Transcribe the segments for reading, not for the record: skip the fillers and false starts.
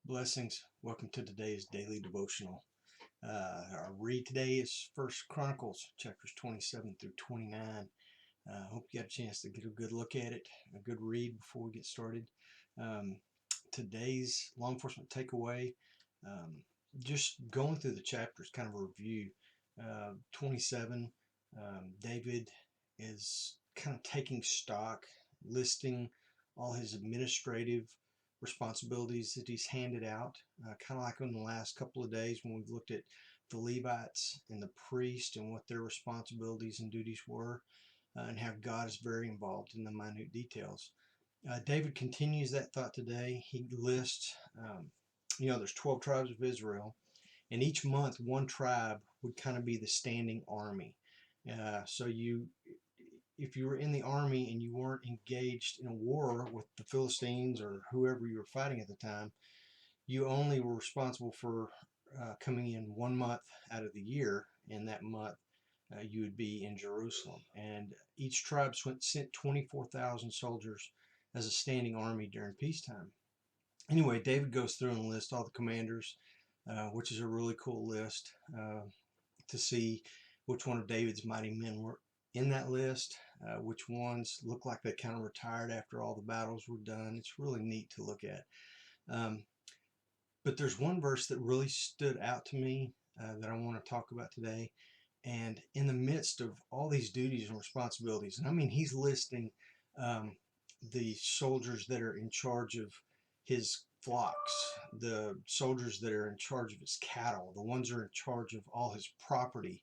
Blessings. Welcome to today's daily devotional. Our read today is First Chronicles, chapters 27 through 29. Hope you got a chance to get a good look at it, a good read before we get started. Today's law enforcement takeaway, just going through the chapters, kind of a review. 27, David is kind of taking stock, listing all his administrative responsibilities that he's handed out, kind of like in the last couple of days when we've looked at the Levites and the priest and what their responsibilities and duties were, and how God is very involved in the minute details. David continues that thought today. He lists, there's 12 tribes of Israel, and each month one tribe would kind of be the standing army. If you were in the army and you weren't engaged in a war with the Philistines or whoever you were fighting at the time, you only were responsible for coming in 1 month out of the year. And that month you would be in Jerusalem. And each tribe sent 24,000 soldiers as a standing army during peacetime. Anyway, David goes through and lists all the commanders, which is a really cool list to see which one of David's mighty men were in that list, which ones look like they kind of retired after all the battles were done. It's really neat to look at. But there's one verse that really stood out to me that I want to talk about today. And in the midst of all these duties and responsibilities, and I mean, he's listing the soldiers that are in charge of his flocks, the soldiers that are in charge of his cattle, the ones that are in charge of all his property.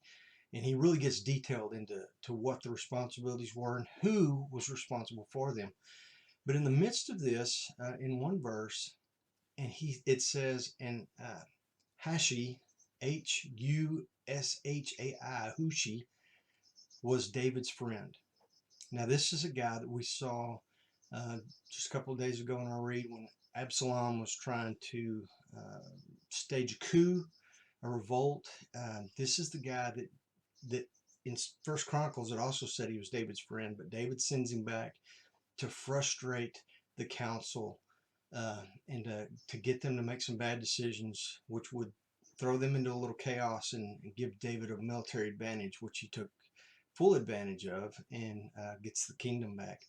And he really gets detailed into what the responsibilities were and who was responsible for them. But in the midst of this, in one verse, it says, and Hushai, Hushai, Hushai, was David's friend. Now this is a guy that we saw just a couple of days ago in our read when Absalom was trying to stage a coup, a revolt. This is the guy that in First Chronicles it also said he was David's friend, but David sends him back to frustrate the council and to get them to make some bad decisions, which would throw them into a little chaos and give David a military advantage, which he took full advantage of and gets the kingdom back.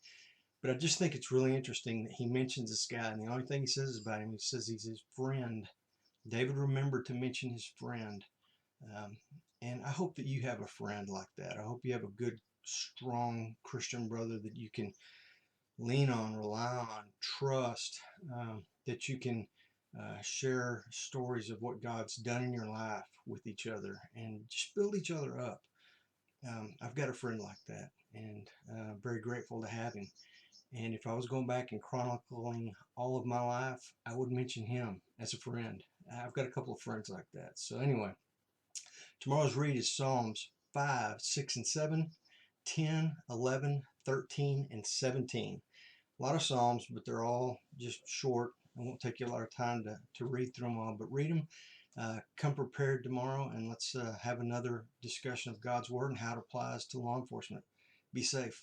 But I just think it's really interesting that he mentions this guy, and the only thing he says about him, he says he's his friend. David remembered to mention his friend. And I hope that you have a friend like that. I hope you have a good, strong Christian brother that you can lean on, rely on, trust, that you can share stories of what God's done in your life with each other and just build each other up. I've got a friend like that, and very grateful to have him. And if I was going back and chronicling all of my life, I would mention him as a friend. I've got a couple of friends like that. So anyway, tomorrow's read is Psalms 5, 6, and 7, 10, 11, 13, and 17. A lot of Psalms, but they're all just short. It won't take you a lot of time to read through them all, but read them. Come prepared tomorrow, and let's have another discussion of God's Word and how it applies to law enforcement. Be safe.